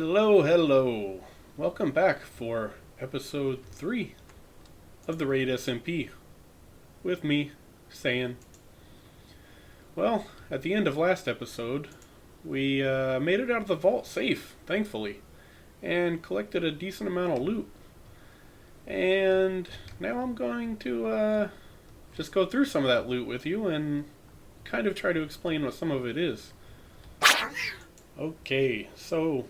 Hello, hello. Welcome back for episode 3 of the Raid SMP with me, Saiyan. Well, at the end of last episode, we made it out of the vault safe, thankfully, and collected a decent amount of loot. And now I'm going to just go through some of that loot with you and kind of try to explain what some of it is. Okay, so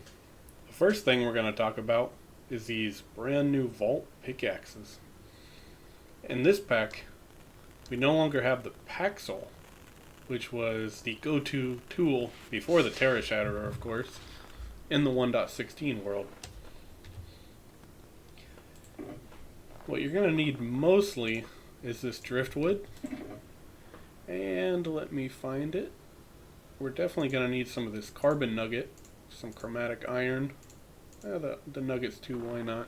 the first thing we're going to talk about is these brand new vault pickaxes. In this pack, we no longer have the Paxel, which was the go-to tool before the Terra Shatterer, of course, in the 1.16 world. What you're going to need mostly is this driftwood, and let me find it. We're definitely going to need some of this carbon nugget, some chromatic iron, the nuggets too, why not?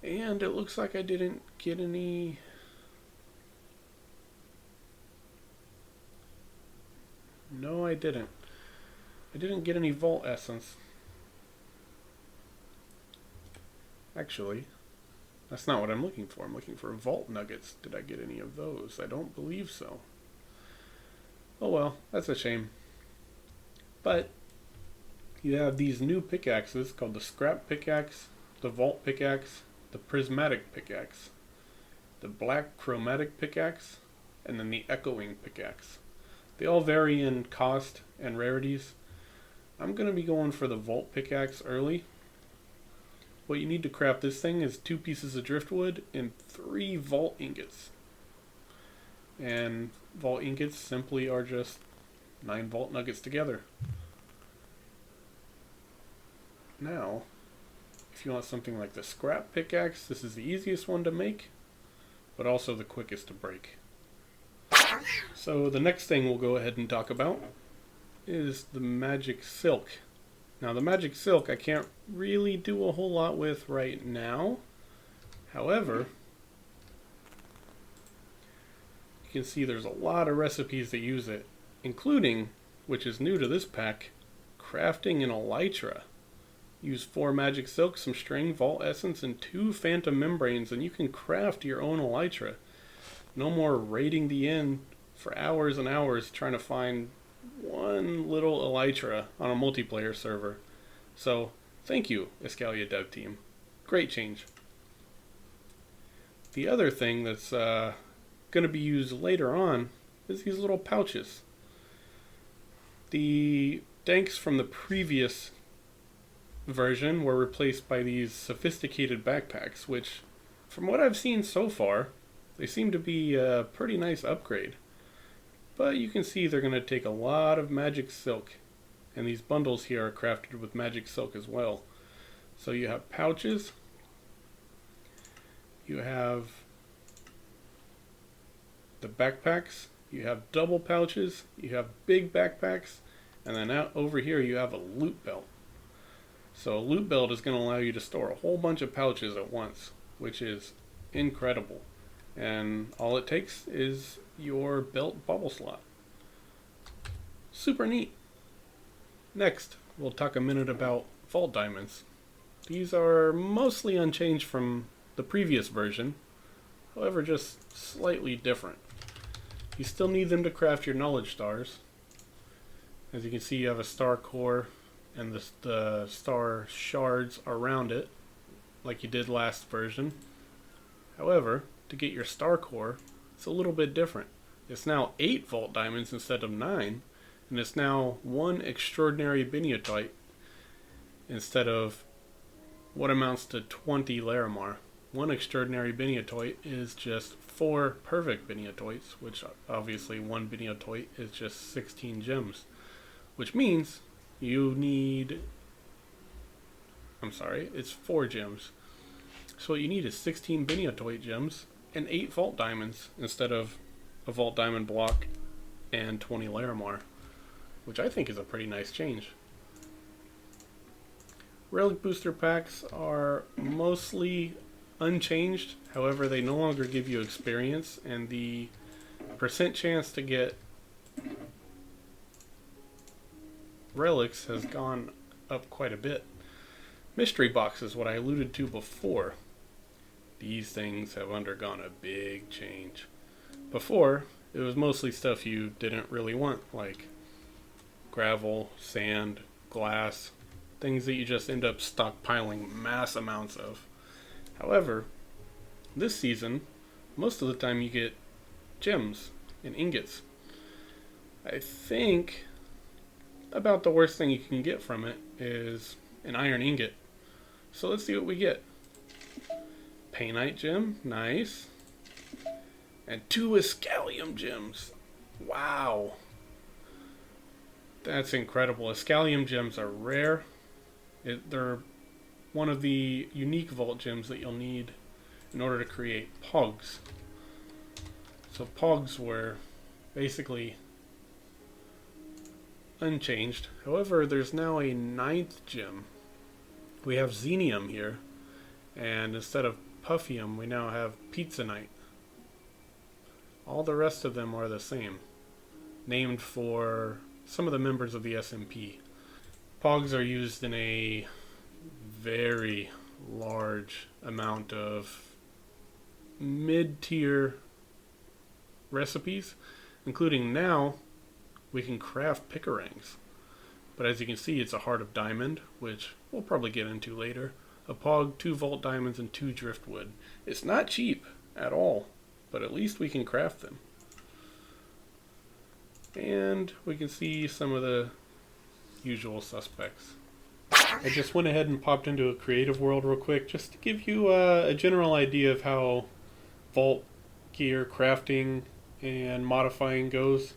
And it looks like I didn't get any... No, I didn't. I didn't get any vault essence. Actually, that's not what I'm looking for. I'm looking for vault nuggets. Did I get any of those? I don't believe so. Oh well, that's a shame. But you have these new pickaxes called the scrap pickaxe, the vault pickaxe, the prismatic pickaxe, the black chromatic pickaxe, and then the echoing pickaxe. They all vary in cost and rarities. I'm going to be going for the vault pickaxe early. What you need to craft this thing is 2 pieces of driftwood and 3 vault ingots. And vault ingots simply are just 9 vault nuggets together. Now, if you want something like the scrap pickaxe, this is the easiest one to make, but also the quickest to break. So the next thing we'll go ahead and talk about is the magic silk. Now the magic silk I can't really do a whole lot with right now. However, you can see there's a lot of recipes that use it, including, which is new to this pack, crafting an elytra. Use 4 magic silk, some string, vault essence, and 2 phantom membranes, and you can craft your own elytra. No more raiding the inn for hours and hours trying to find one little elytra on a multiplayer server. So, thank you, Iskallia Dev Team. Great change. The other thing that's going to be used later on is these little pouches. The danks from the previous version were replaced by these sophisticated backpacks, which, from what I've seen so far, they seem to be a pretty nice upgrade. But you can see they're going to take a lot of magic silk, and these bundles here are crafted with magic silk as well. So you have pouches, you have the backpacks, you have double pouches, you have big backpacks, and then out over here you have a loot belt. So a loot belt is going to allow you to store a whole bunch of pouches at once, which is incredible. And all it takes is your belt bubble slot. Super neat. Next, we'll talk a minute about vault diamonds. These are mostly unchanged from the previous version, however just slightly different. You still need them to craft your knowledge stars. As you can see, you have a star core and the star shards around it, like you did last version. However, to get your star core, it's a little bit different. It's now 8 vault diamonds instead of 9, and it's now 1 extraordinary biniotite instead of what amounts to 20 Larimar. 1 extraordinary biniotite is just 4 perfect biniotites, which obviously 1 biniotoite is just 16 gems, which means you need... it's 4 gems. So what you need is 16 biniotoite gems and 8 vault diamonds instead of a vault diamond block and 20 Larimar, which I think is a pretty nice change. Relic booster packs are mostly unchanged, however they no longer give you experience, and the percent chance to get relics has gone up quite a bit. Mystery boxes, what I alluded to before. These things have undergone a big change. Before, it was mostly stuff you didn't really want, like gravel, sand, glass, things that you just end up stockpiling mass amounts of. However, this season, most of the time you get gems and ingots. I think about the worst thing you can get from it is an iron ingot. So let's see what we get. Painite gem, nice. And 2 Iskallium gems. Wow. That's incredible. Iskallium gems are rare. They're one of the unique vault gems that you'll need in order to create pogs. So pogs were basically unchanged. However, there's now a 9th gem. We have xenium here, and instead of puffium, we now have pizzanite. All the rest of them are the same, named for some of the members of the SMP. Pogs are used in a very large amount of mid-tier recipes, including now we can craft pickerangs. But as you can see, it's a heart of diamond, which we'll probably get into later. A pog, 2 vault diamonds, and 2 driftwood. It's not cheap at all, but at least we can craft them. And we can see some of the usual suspects. I just went ahead and popped into a creative world real quick just to give you a general idea of how vault gear crafting and modifying goes.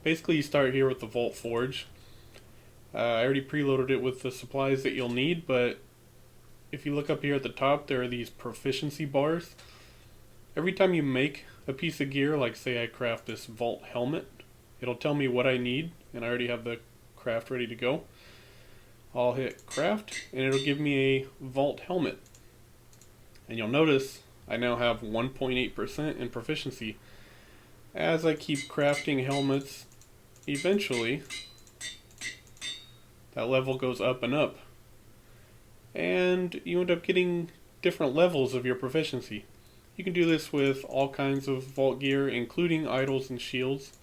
Basically, you start here with the vault forge. I already preloaded it with the supplies that you'll need, but if you look up here at the top, there are these proficiency bars. Every time you make a piece of gear, like say I craft this vault helmet, it'll tell me what I need, and I already have the craft ready to go. I'll hit craft, and it'll give me a vault helmet. And you'll notice I now have 1.8% in proficiency. As I keep crafting helmets, eventually that level goes up and up. And you end up getting different levels of your proficiency. You can do this with all kinds of vault gear, including idols and shields.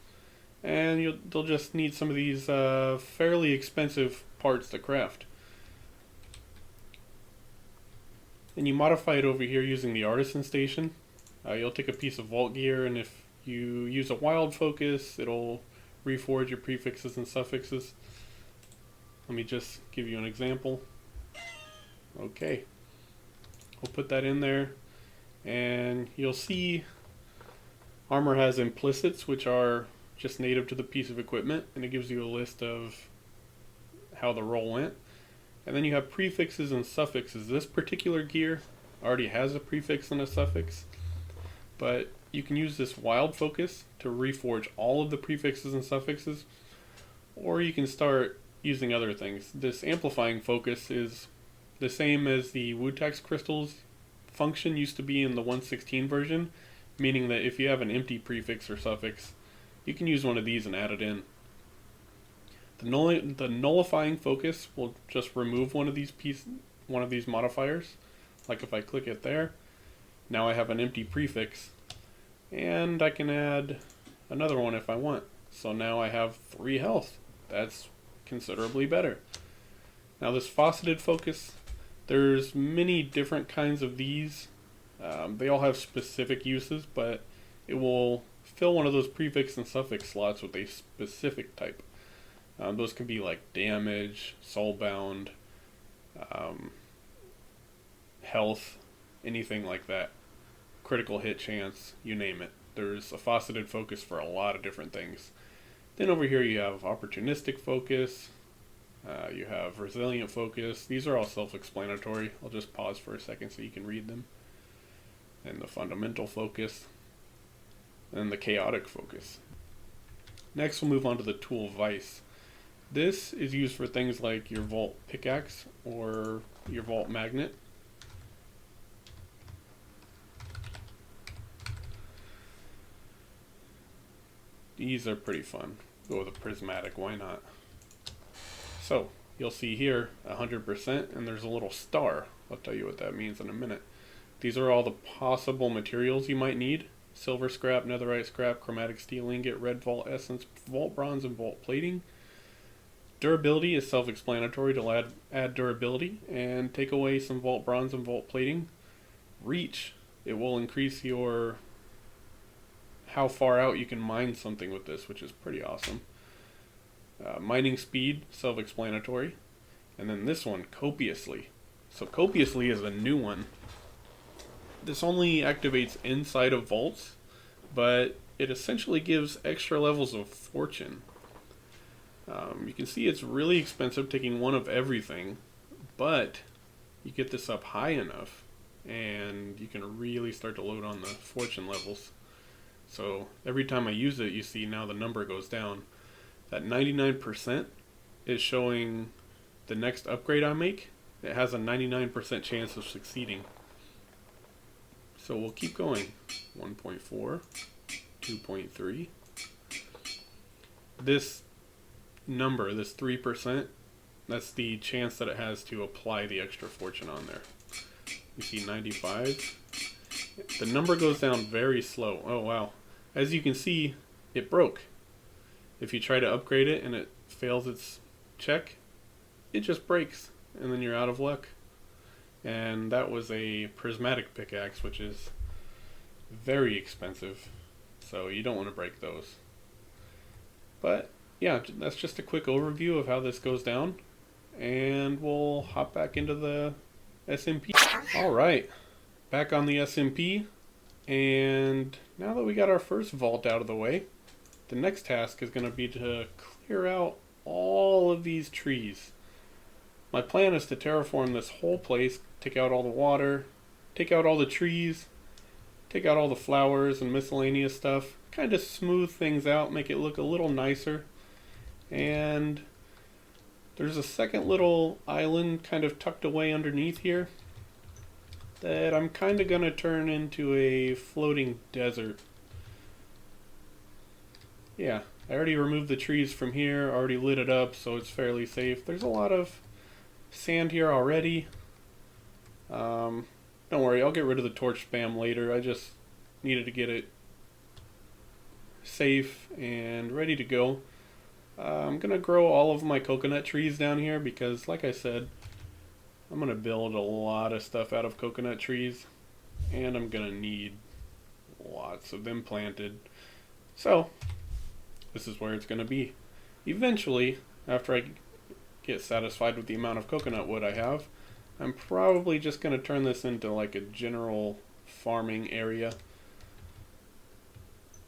And they'll just need some of these fairly expensive parts to craft. And you modify it over here using the artisan station. You'll take a piece of vault gear, and if you use a wild focus, it'll reforge your prefixes and suffixes. Let me just give you an example. Okay, we'll put that in there, and you'll see armor has implicits, which are just native to the piece of equipment, and it gives you a list of how the roll went. And then you have prefixes and suffixes. This particular gear already has a prefix and a suffix, but you can use this wild focus to reforge all of the prefixes and suffixes, or you can start using other things. This amplifying focus is the same as the Wutax crystals function used to be in the 1.16 version, meaning that if you have an empty prefix or suffix, you can use one of these and add it in. The nullifying focus will just remove one of these modifiers. Like if I click it there, now I have an empty prefix, and I can add another one if I want. So now I have 3 health. That's considerably better. Now this faceted focus, there's many different kinds of these. They all have specific uses, but it will fill one of those prefix and suffix slots with a specific type. Those can be like damage, soulbound, health, anything like that. Critical hit chance, you name it. There's a faceted focus for a lot of different things. Then over here you have opportunistic focus, you have resilient focus. These are all self-explanatory. I'll just pause for a second so you can read them. And the fundamental focus, and the chaotic focus. Next we'll move on to the tool vice. This is used for things like your vault pickaxe or your vault magnet. These are pretty fun. Go with a prismatic, why not? So, you'll see here 100%, and there's a little star. I'll tell you what that means in a minute. These are all the possible materials you might need: silver scrap, netherite scrap, chromatic steel ingot, red vault essence, vault bronze, and vault plating. Durability is self-explanatory. To add durability and take away some vault bronze and vault plating. Reach, it will increase your how far out you can mine something with this, which is pretty awesome. Mining speed, self-explanatory. And then this one, copiously. So copiously is a new one. This only activates inside of vaults, but it essentially gives extra levels of fortune. You can see it's really expensive, taking one of everything, but you get this up high enough and you can really start to load on the fortune levels. So every time I use it, you see now the number goes down. That 99% is showing the next upgrade I make. It has a 99% chance of succeeding. So we'll keep going. 1.4, 2.3. This number, this 3%, that's the chance that it has to apply the extra fortune on there. You see 95. The number goes down very slow. Oh wow. As you can see, it broke. If you try to upgrade it and it fails its check, it just breaks and then you're out of luck. And that was a prismatic pickaxe, which is very expensive, so you don't want to break those. But yeah, that's just a quick overview of how this goes down, and we'll hop back into the SMP. Alright, back on the SMP, and now that we got our first vault out of the way, the next task is going to be to clear out all of these trees. My plan is to terraform this whole place, take out all the water, take out all the trees, take out all the flowers and miscellaneous stuff, kind of smooth things out, make it look a little nicer. And there's a second little island kind of tucked away underneath here that I'm kind of going to turn into a floating desert. Yeah, I already removed the trees from here, already lit it up, so it's fairly safe. There's a lot of sand here already. Don't worry, I'll get rid of the torch spam later. I just needed to get it safe and ready to go. I'm gonna grow all of my coconut trees down here because, like I said, I'm gonna build a lot of stuff out of coconut trees, and I'm gonna need lots of them planted. So this is where it's gonna be. Eventually, after I get satisfied with the amount of coconut wood I have, I'm probably just going to turn this into like a general farming area.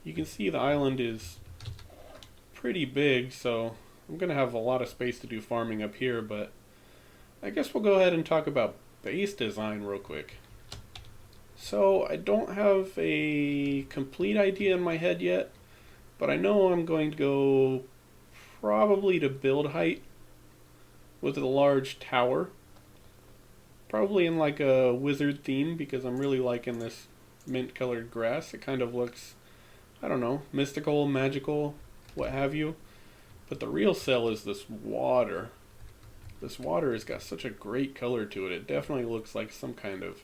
You can see the island is pretty big, so I'm going to have a lot of space to do farming up here, but I guess we'll go ahead and talk about base design real quick. So I don't have a complete idea in my head yet, but I know I'm going to go probably to build height with a large tower. Probably in like a wizard theme, because I'm really liking this mint colored grass. It kind of looks, I don't know, mystical, magical, what have you. But the real sell is this water. This water has got such a great color to it. It definitely looks like some kind of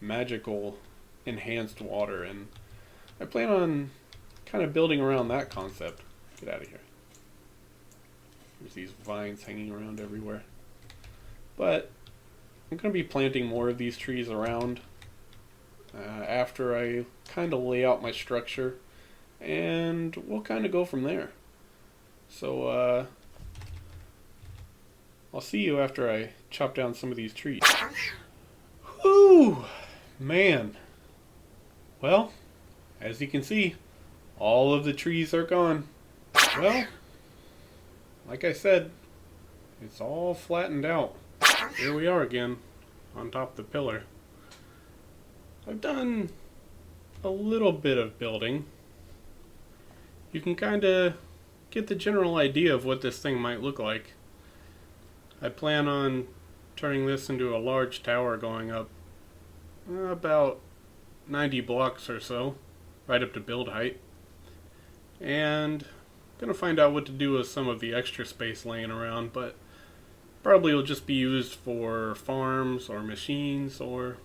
magical enhanced water, and I plan on kind of building around that concept. Get out of here. There's these vines hanging around everywhere. But I'm going to be planting more of these trees around after I kind of lay out my structure, and we'll kind of go from there. So I'll see you after I chop down some of these trees. Whew, man. Well, as you can see, all of the trees are gone. Well, like I said, it's all flattened out. Here we are again, on top of the pillar. I've done a little bit of building. You can kind of get the general idea of what this thing might look like. I plan on turning this into a large tower going up about 90 blocks or so, right up to build height. And I'm going to find out what to do with some of the extra space laying around, but Probably will just be used for farms or machines or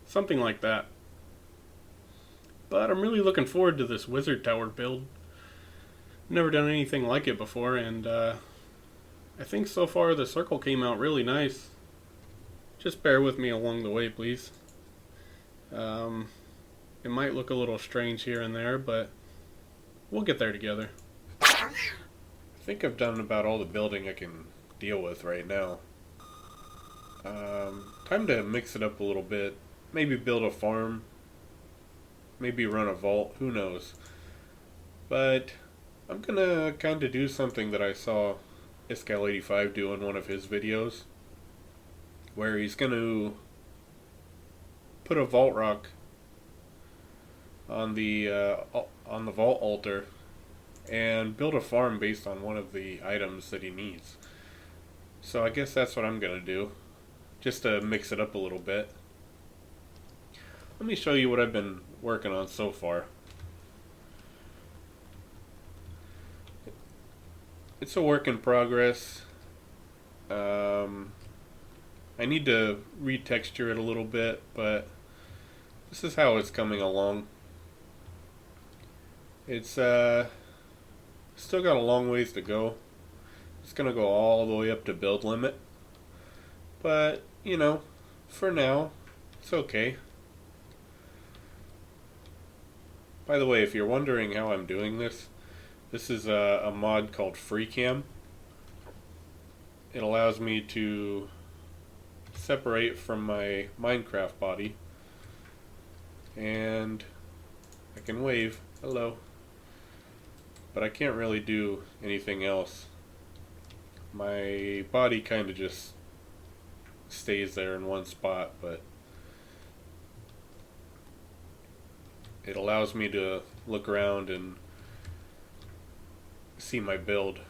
something like that. But I'm really looking forward to this wizard tower build. Never done anything like it before, and I think so far the circle came out really nice. Just bear with me along the way, please. It might look a little strange here and there, but we'll get there together. I think I've done about all the building I can deal with right now. Time to mix it up a little bit. Maybe build a farm. Maybe run a vault. Who knows? But I'm gonna kind of do something that I saw Iskallia do in one of his videos, where he's gonna put a vault rock on the vault altar and build a farm based on one of the items that he needs. So I guess that's what I'm gonna do, just to mix it up a little bit. Let me show you what I've been working on so far. It's a work in progress. I need to retexture it a little bit, but this is how it's coming along. It's still got a long ways to go. It's gonna go all the way up to build limit, but you know, for now, it's okay. By the way, if you're wondering how I'm doing this, this is a mod called FreeCam. It allows me to separate from my Minecraft body, and I can wave, hello, but I can't really do anything else. My body kind of just stays there in one spot, but it allows me to look around and see my build.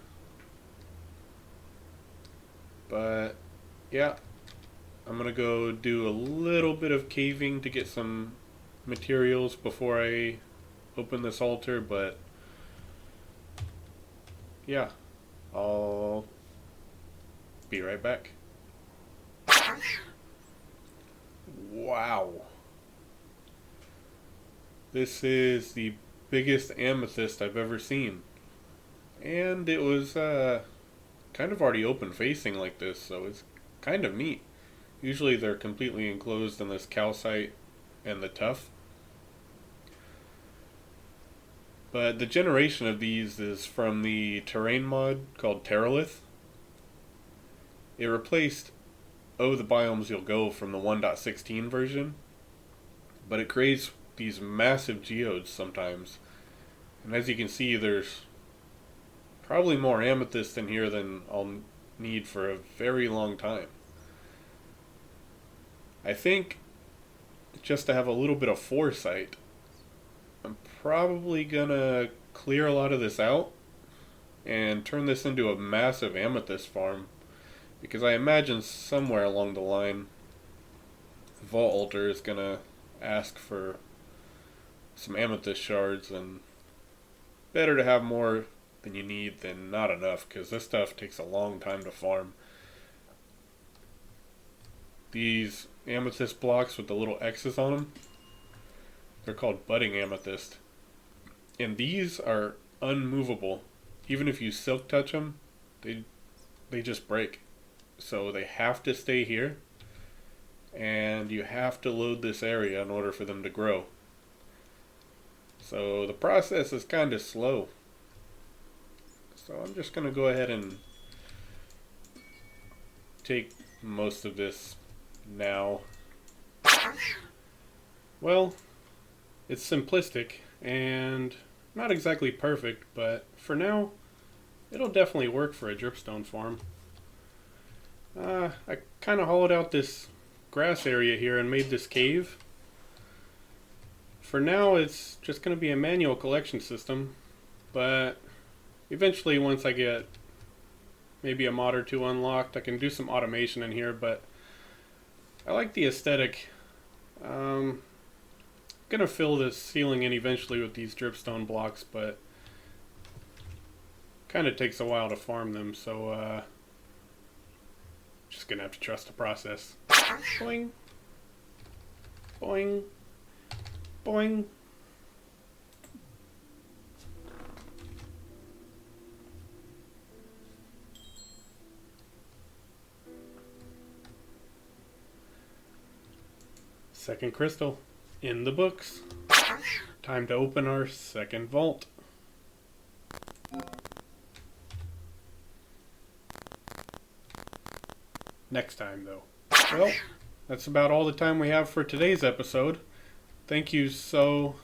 But yeah, I'm gonna go do a little bit of caving to get some materials before I open this altar, but yeah, I'll be right back. Wow. This is the biggest amethyst I've ever seen. And it was kind of already open facing like this, so it's kind of neat. Usually they're completely enclosed in this calcite and the tuff. But the generation of these is from the terrain mod called Terralith. It replaced Oh the Biomes You'll Go from the 1.16 version, but it creates these massive geodes sometimes. And as you can see, there's probably more amethyst in here than I'll need for a very long time. I think, just to have a little bit of foresight, I'm probably gonna clear a lot of this out and turn this into a massive amethyst farm, because I imagine somewhere along the line the vault altar is gonna ask for some amethyst shards, and better to have more than you need than not enough, because this stuff takes a long time to farm. These amethyst blocks with the little X's on them, they're called budding amethyst, and these are unmovable. Even if you silk touch them, they just break. So they have to stay here, and you have to load this area in order for them to grow. So the process is kind of slow. So I'm just going to go ahead and take most of this now. Well, it's simplistic and not exactly perfect, but for now, it'll definitely work for a dripstone farm. I kind of hollowed out this grass area here and made this cave. For now, it's just going to be a manual collection system, but eventually, once I get maybe a mod or two unlocked, I can do some automation in here. But I like the aesthetic. I'm gonna fill this ceiling in eventually with these dripstone blocks, but kind of takes a while to farm them, so Just gonna have to trust the process. Boing. Boing. Boing. Second crystal in the books. Time to open our second vault. Next time, though. Well, that's about all the time we have for today's episode. Thank you so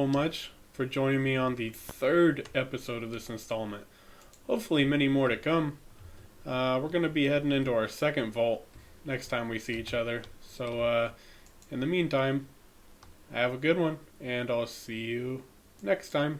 much for joining me on the third episode of this installment. Hopefully many more to come. We're going to be heading into our second vault next time we see each other. So, in the meantime, have a good one, and I'll see you next time.